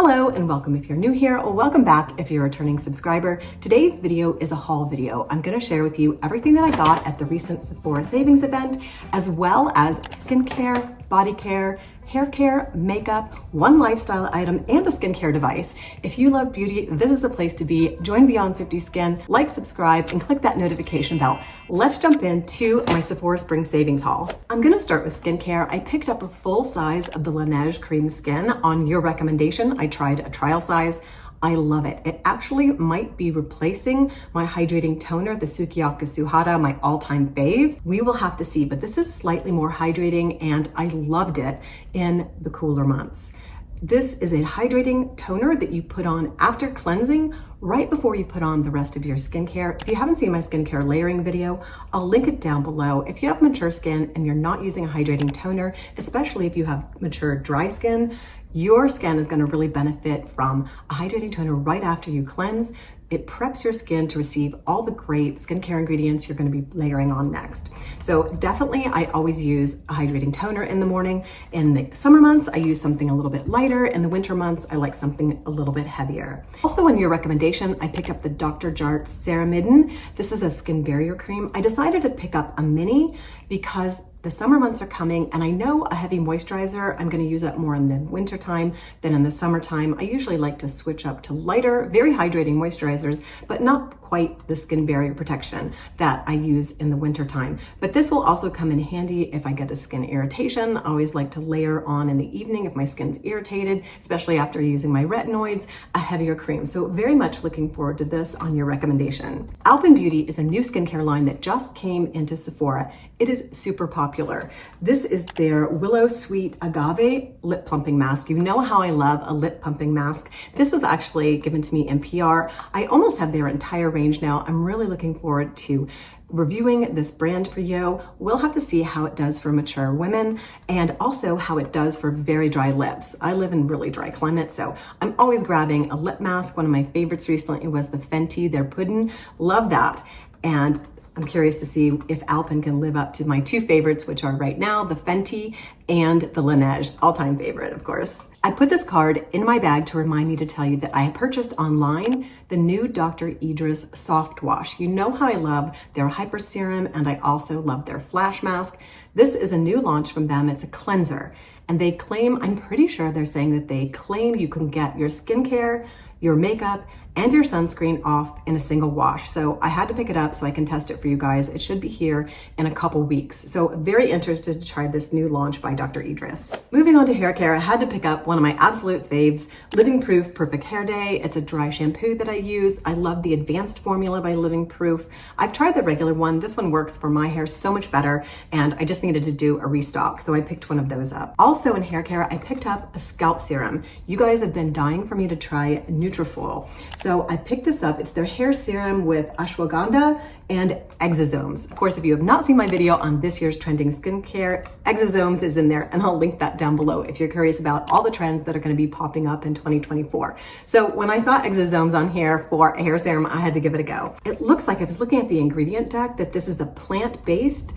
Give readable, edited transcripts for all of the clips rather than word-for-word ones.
Hello and welcome if you're new here, or welcome back if you're a returning subscriber. Today's video is a haul video. I'm going to share with you everything that I got at the recent Sephora savings event, as well as skincare, body care, hair care, makeup, one lifestyle item, and a skincare device. If you love beauty, this is the place to be. Join Beyond 50 Skin, like, subscribe, and click that notification bell. Let's jump into my Sephora Spring Savings haul. I'm gonna start with skincare. I picked up a full size of the Laneige Cream Skin on your recommendation. I tried a trial size. I love it. It actually might be replacing my hydrating toner, the Sukiyaka Suhara, my all-time fave. We will have to see, but this is slightly more hydrating and I loved it in the cooler months. This is a hydrating toner that you put on after cleansing, right before you put on the rest of your skincare. If you haven't seen my skincare layering video, I'll link it down below. If you have mature skin and you're not using a hydrating toner, especially if you have mature dry skin, your skin is going to really benefit from a hydrating toner right after you cleanse. It preps your skin to receive all the great skincare ingredients you're going to be layering on next. So definitely, I always use a hydrating toner in the morning. In the summer months, I use something a little bit lighter. In the winter months, I like something a little bit heavier. Also, on your recommendation, I picked up the Dr. Jart's Ceramidin. This is a skin barrier cream. I decided to pick up a mini because the summer months are coming and I know a heavy moisturizer, I'm going to use up more in the winter time than in the summertime. I usually like to switch up to lighter, very hydrating moisturizers, but not quite the skin barrier protection that I use in the winter time. But this will also come in handy if I get a skin irritation. I always like to layer on in the evening if my skin's irritated, especially after using my retinoids, a heavier cream. So very much looking forward to this on your recommendation. Alpenbeauty is a new skincare line that just came into Sephora. It is super popular. This is their Willow Sweet Agave Lip Plumping Mask. You know how I love a lip pumping mask. This was actually given to me in PR. I almost have their entire range now. I'm really looking forward to reviewing this brand for you. We'll have to see how it does for mature women and also how it does for very dry lips. I live in really dry climate, so I'm always grabbing a lip mask. One of my favorites recently was the Fenty, their Puddin'. Love that. And I'm curious to see if Alpen can live up to my two favorites, which are right now the Fenty and the Laneige, all-time favorite, of course. I put this card in my bag to remind me to tell you that I purchased online the new Dr. Idris Soft Wash. You know how I love their Hyper Serum and I also love their Flash Mask. This is a new launch from them. It's a cleanser. And they claim, I'm pretty sure they're saying that they claim you can get your skincare, your makeup, and your sunscreen off in a single wash. So I had to pick it up so I can test it for you guys. It should be here in a couple weeks. So very interested to try this new launch by Dr. Idris. Moving on to hair care, I had to pick up one of my absolute faves, Living Proof Perfect Hair Day. It's a dry shampoo that I use. I love the advanced formula by Living Proof. I've tried the regular one. This one works for my hair so much better, and I just needed to do a restock, so I picked one of those up. Also in hair care, I picked up a scalp serum. You guys have been dying for me to try Nutrafol. So I picked this up. It's their hair serum with ashwagandha and exosomes. Of course, if you have not seen my video on this year's trending skincare, exosomes is in there, and I'll link that down below if you're curious about all the trends that are going to be popping up in 2024. So when I saw exosomes on here for a hair serum, I had to give it a go. It looks like, I was looking at the ingredient deck, that this is a plant-based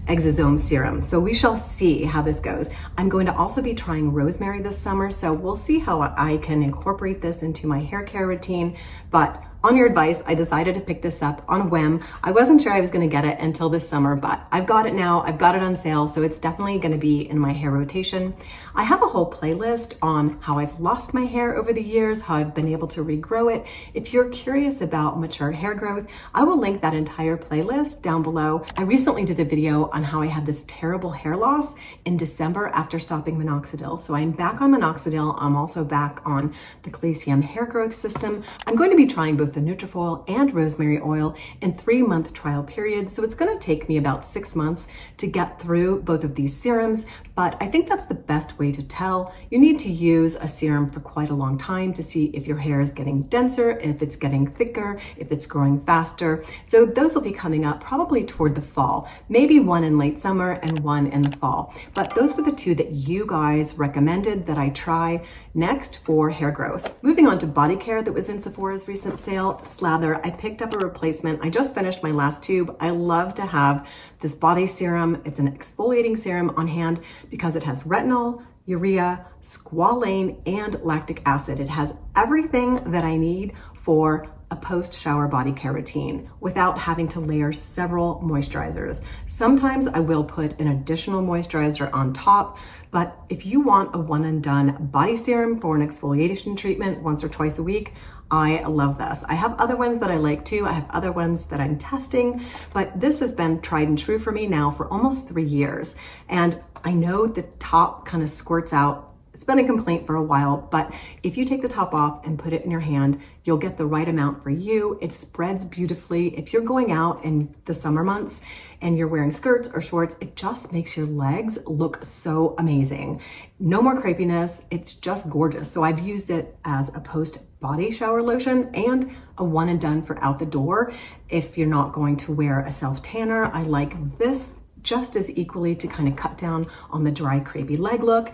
exosome serum. So we shall see how this goes. I'm going to also be trying rosemary this summer, so we'll see how I can incorporate this into my hair care routine. But on your advice, I decided to pick this up on a whim. I wasn't sure I was going to get it until this summer, but I've got it now. I've got it on sale, so it's definitely going to be in my hair rotation. I have a whole playlist on how I've lost my hair over the years, how I've been able to regrow it. If you're curious about mature hair growth, I will link that entire playlist down below. I recently did a video on how I had this terrible hair loss in December after stopping minoxidil. So I'm back on minoxidil. I'm also back on the Calcium hair growth system. I'm going to be trying both the Nutrafol and rosemary oil in 3-month trial periods. So it's going to take me about 6 months to get through both of these serums, but I think that's the best way to tell. You need to use a serum for quite a long time to see if your hair is getting denser, if it's getting thicker, if it's growing faster. So those will be coming up probably toward the fall, maybe one in late summer and one in the fall. But those were the two that you guys recommended that I try next for hair growth. Moving on to body care that was in Sephora's recent sale, Slather. I picked up a replacement. I just finished my last tube. I love to have this body serum. It's an exfoliating serum on hand because it has retinol, urea, squalane, and lactic acid. It has everything that I need for a post-shower body care routine without having to layer several moisturizers. Sometimes I will put an additional moisturizer on top, but if you want a one and done body serum for an exfoliation treatment once or twice a week, I love this. I have other ones that I like too. I have other ones that I'm testing, but this has been tried and true for me now for almost 3 years. And I know the top kind of squirts out. It's been a complaint for a while, but if you take the top off and put it in your hand, you'll get the right amount for you. It spreads beautifully. If you're going out in the summer months and you're wearing skirts or shorts, it just makes your legs look so amazing. No more crepiness. It's just gorgeous. So I've used it as a post body shower lotion and a one and done for out the door. If you're not going to wear a self tanner, I like this just as equally to kind of cut down on the dry, crepey leg look.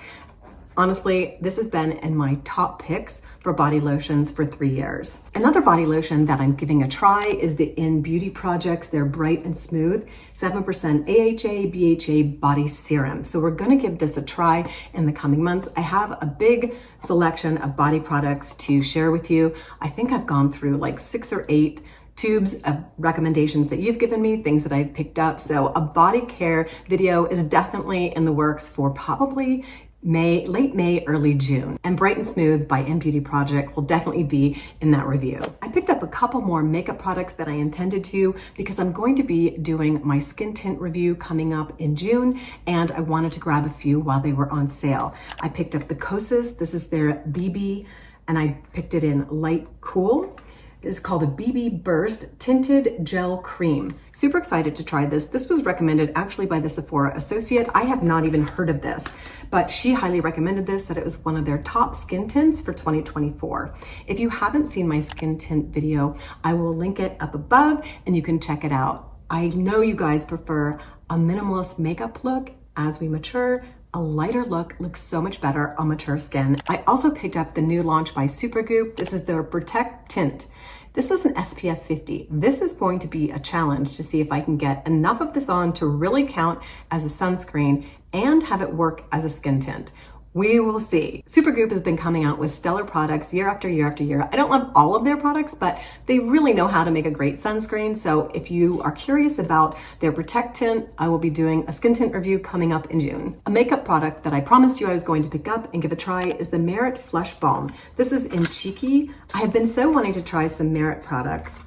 Honestly, this has been in my top picks for body lotions for 3 years. Another body lotion that I'm giving a try is the In Beauty Project's They're Bright and Smooth 7% AHA BHA Body Serum. So we're gonna give this a try in the coming months. I have a big selection of body products to share with you. I think I've gone through like 6 or 8 tubes of recommendations that you've given me, things that I've picked up. So a body care video is definitely in the works for probably late May, early June. And Bright and Smooth by In Beauty Project will definitely be in that review. I picked up a couple more makeup products that I intended to because I'm going to be doing my skin tint review coming up in June, and I wanted to grab a few while they were on sale. I picked up the Kosas. This is their BB, and I picked it in light cool. Is called a BB Burst Tinted Gel Cream. Super excited to try this. This was recommended actually by the Sephora associate. I have not even heard of this, but she highly recommended this, that it was one of their top skin tints for 2024. If you haven't seen my skin tint video, I will link it up above and you can check it out. I know you guys prefer a minimalist makeup look as we mature. A lighter look looks so much better on mature skin. I also picked up the new launch by Supergoop. This is their Protect Tint. This is an SPF 50. This is going to be a challenge to see if I can get enough of this on to really count as a sunscreen and have it work as a skin tint. We will see. Supergoop has been coming out with stellar products year after year after year. I don't love all of their products, but they really know how to make a great sunscreen. So if you are curious about their Protect Tint, I will be doing a skin tint review coming up in June. A makeup product that I promised you I was going to pick up and give a try is the Merit Flesh Balm. This is in Cheeky. I have been so wanting to try some Merit products,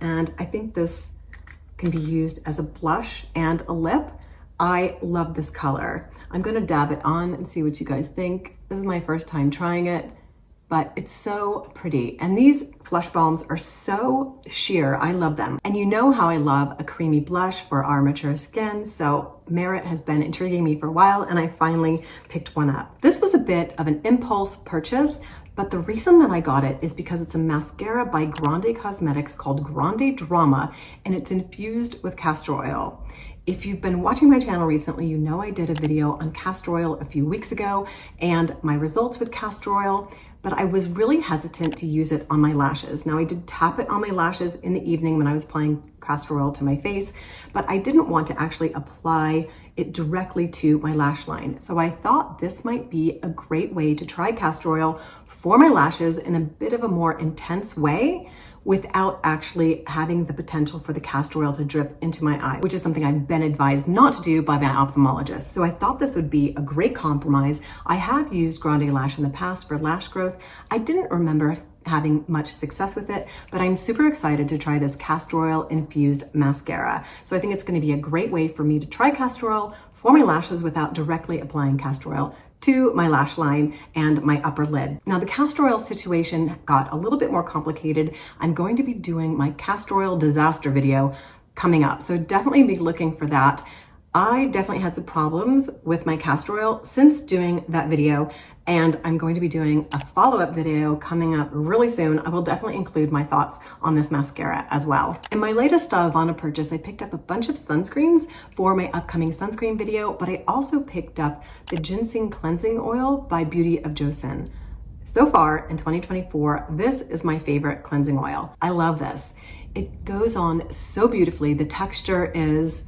and I think this can be used as a blush and a lip. I love this color. I'm gonna dab it on and see what you guys think. This is my first time trying it, but it's so pretty. And these Flesh Balms are so sheer, I love them. And you know how I love a creamy blush for our mature skin, so Merit has been intriguing me for a while and I finally picked one up. This was a bit of an impulse purchase, but the reason that I got it is because it's a mascara by Grande Cosmetics called Grande Drama, and it's infused with castor oil. If you've been watching my channel recently, you know I did a video on castor oil a few weeks ago and my results with castor oil, but I was really hesitant to use it on my lashes. Now I did tap it on my lashes in the evening when I was applying castor oil to my face, but I didn't want to actually apply it directly to my lash line. So I thought this might be a great way to try castor oil for my lashes in a bit of a more intense way, without actually having the potential for the castor oil to drip into my eye, which is something I've been advised not to do by my ophthalmologist. So I thought this would be a great compromise. I have used Grande Lash in the past for lash growth. I didn't remember having much success with it, but I'm super excited to try this castor oil infused mascara. So I think it's gonna be a great way for me to try castor oil for my lashes without directly applying castor oil to my lash line and my upper lid. Now the castor oil situation got a little bit more complicated. I'm going to be doing my castor oil disaster video coming up, so definitely be looking for that. I definitely had some problems with my castor oil since doing that video, and I'm going to be doing a follow-up video coming up really soon. I will definitely include my thoughts on this mascara as well. In my latest Avana purchase, I picked up a bunch of sunscreens for my upcoming sunscreen video, but I also picked up the Ginseng Cleansing Oil by Beauty of Joseon. So far in 2024, this is my favorite cleansing oil. I love this. It goes on so beautifully. The texture is,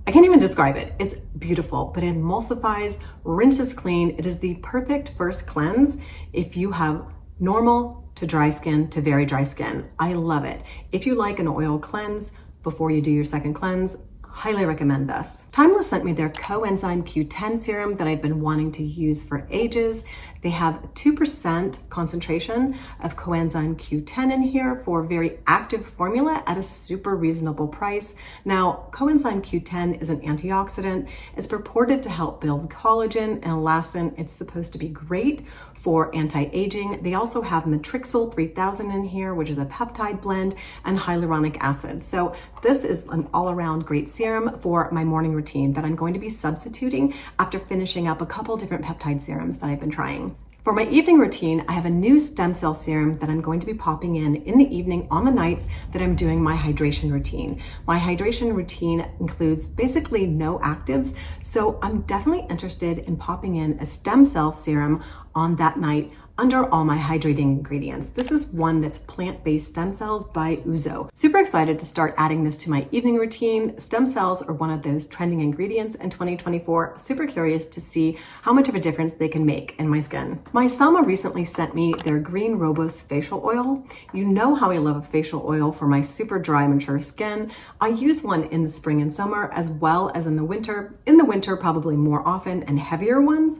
I can't even describe it. It's beautiful, but it emulsifies, rinses clean. It is the perfect first cleanse if you have normal to dry skin to very dry skin. I love it. If you like an oil cleanse before you do your second cleanse, highly recommend this. Timeless sent me their Coenzyme Q10 serum that I've been wanting to use for ages. They have 2% concentration of coenzyme Q10 in here for a very active formula at a super reasonable price. Now, coenzyme Q10 is an antioxidant. It's purported to help build collagen and elastin. It's supposed to be great for anti-aging. They also have matrixyl 3000 in here, which is a peptide blend, and hyaluronic acid. So this is an all-around great serum for my morning routine that I'm going to be substituting after finishing up a couple different peptide serums that I've been trying. For my evening routine, I have a new stem cell serum that I'm going to be popping in the evening on the nights that I'm doing my hydration routine. My hydration routine includes basically no actives, so I'm definitely interested in popping in a stem cell serum on that night under all my hydrating ingredients. This is one that's plant-based stem cells by Uzo. Super excited to start adding this to my evening routine. Stem cells are one of those trending ingredients in 2024. Super curious to see how much of a difference they can make in my skin. My Sama recently sent me their Green Robos facial oil. You know how I love a facial oil for my super dry, mature skin. I use one in the spring and summer as well as in the winter. In the winter, probably more often and heavier ones.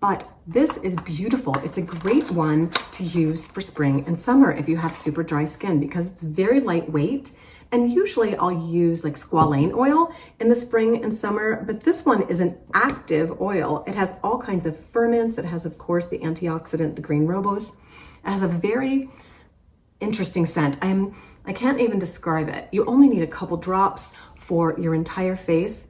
But this is beautiful. It's a great one to use for spring and summer if you have super dry skin because it's very lightweight. And usually I'll use like squalane oil in the spring and summer, but this one is an active oil. It has all kinds of ferments. It has, of course, the antioxidant, the Green Robos. It has a very interesting scent. I can't even describe it. You only need a couple drops for your entire face.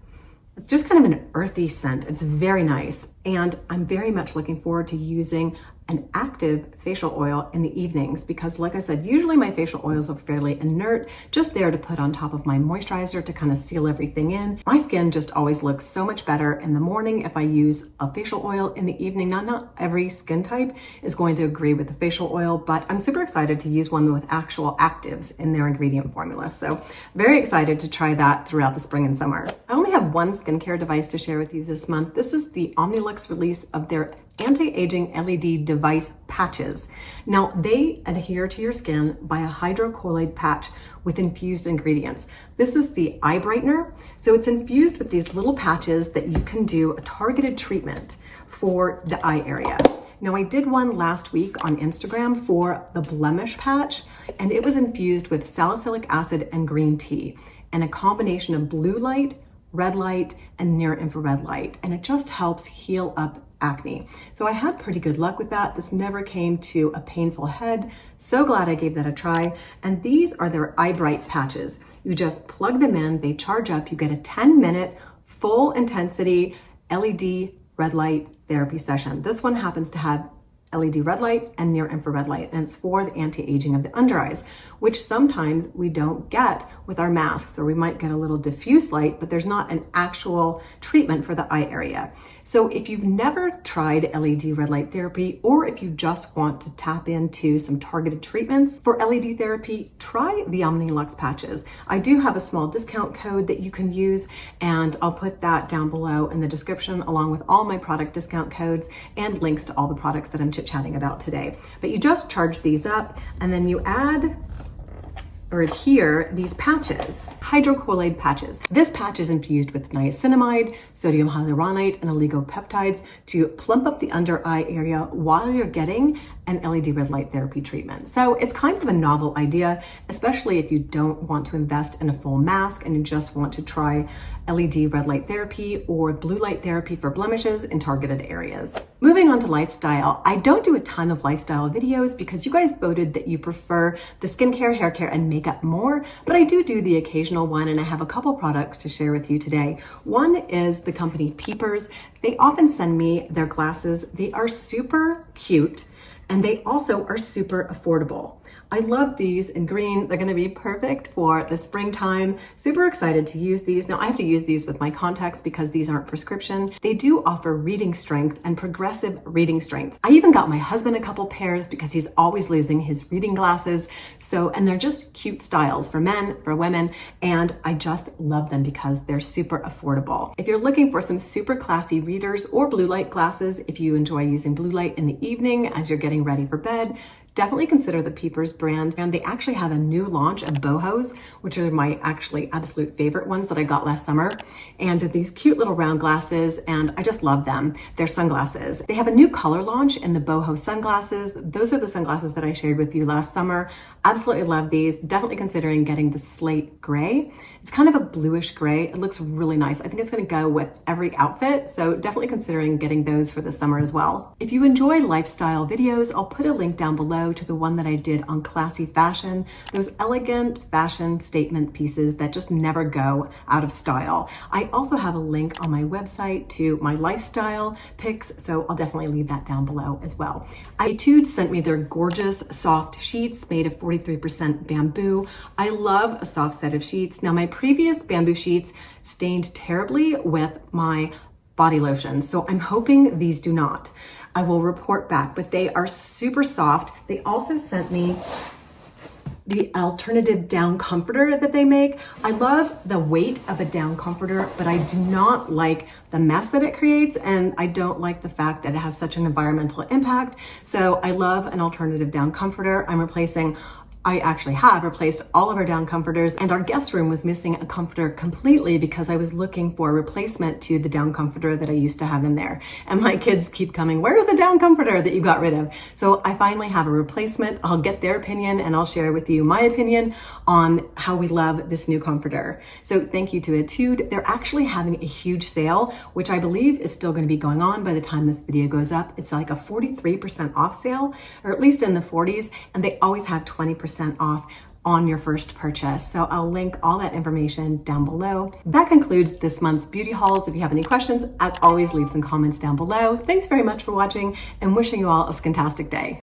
It's just kind of an earthy scent. It's very nice. And I'm very much looking forward to using an active facial oil in the evenings because, like I said, usually my facial oils are fairly inert, just there to put on top of my moisturizer to kind of seal everything in. My skin just always looks so much better in the morning if I use a facial oil in the evening. Now, not every skin type is going to agree with the facial oil, but I'm super excited to use one with actual actives in their ingredient formula. So very excited to try that throughout the spring and summer. I only have one skincare device to share with you this month. This is the Omnilux release of their anti-aging LED device patches. Now, they adhere to your skin by a hydrocolloid patch with infused ingredients. This is the eye brightener. So it's infused with these little patches that you can do a targeted treatment for the eye area. Now, I did one last week on Instagram for the blemish patch, and it was infused with salicylic acid and green tea and a combination of blue light, red light, and near infrared light. And it just helps heal up acne. So I had pretty good luck with that. This never came to a painful head. So glad I gave that a try. And these are their eye bright patches. You just plug them in, they charge up, you get a 10-minute full intensity LED red light therapy session. This one happens to have LED red light and near infrared light, and it's for the anti-aging of the under eyes, which sometimes we don't get with our masks, or we might get a little diffuse light, but there's not an actual treatment for the eye area. So if you've never tried LED red light therapy, or if you just want to tap into some targeted treatments for LED therapy, try the Omnilux patches. I do have a small discount code that you can use, and I'll put that down below in the description along with all my product discount codes and links to all the products that I'm chit-chatting about today. But you just charge these up and then you add or adhere these patches, hydrocolloid patches. This patch is infused with niacinamide, sodium hyaluronate, and oligopeptides to plump up the under eye area while you're getting an LED red light therapy treatment. So it's kind of a novel idea, especially if you don't want to invest in a full mask and you just want to try LED red light therapy or blue light therapy for blemishes in targeted areas. Moving on to lifestyle, I don't do a ton of lifestyle videos because you guys voted that you prefer the skincare, hair care, and makeup more, but I do the occasional one, and I have a couple products to share with you today. One is the company Peepers. They often send me their glasses. They are super cute. and they also are super affordable. I love these in green. They're gonna be perfect for the springtime. Super excited to use these. Now I have to use these with my contacts because these aren't prescription. They do offer reading strength and progressive reading strength. I even got my husband a couple pairs because he's always losing his reading glasses. And they're just cute styles for men, for women, and I just love them because they're super affordable. If you're looking for some super classy readers or blue light glasses, if you enjoy using blue light in the evening as you're getting ready for bed, definitely consider the Peepers brand. And they actually have a new launch of bohos, which are my actually absolute favorite ones that I got last summer. And they're these cute little round glasses, and I just love them. They're sunglasses. They have a new color launch in the boho sunglasses. Those are the sunglasses that I shared with you last summer. Absolutely love these. Definitely considering getting the slate gray. It's kind of a bluish gray. It looks really nice. I think it's going to go with every outfit. So definitely considering getting those for the summer as well. If you enjoy lifestyle videos, I'll put a link down below to the one that I did on classy fashion. Those elegant fashion statement pieces that just never go out of style. I also have a link on my website to my lifestyle pics. So I'll definitely leave that down below as well. Ettitude sent me their gorgeous soft sheets made of 43% bamboo. I love a soft set of sheets. Now my previous bamboo sheets stained terribly with my body lotion, so I'm hoping these do not. I will report back, but they are super soft. They also sent me the alternative down comforter that they make. I love the weight of a down comforter, but I do not like the mess that it creates, and I don't like the fact that it has such an environmental impact. So I love an alternative down comforter. I actually have replaced all of our down comforters, and our guest room was missing a comforter completely because I was looking for a replacement to the down comforter that I used to have in there. And my kids keep coming, where's the down comforter that you got rid of? So I finally have a replacement. I'll get their opinion and I'll share with you my opinion on how we love this new comforter. So thank you to Ettitude. They're actually having a huge sale, which I believe is still going to be going on by the time this video goes up. It's like a 43% off sale, or at least in the 40s, and they always have 20% off on your first purchase. So I'll link all that information down below. That concludes this month's beauty hauls. If you have any questions, as always, leave some comments down below. Thanks very much for watching, and wishing you all a skintastic day.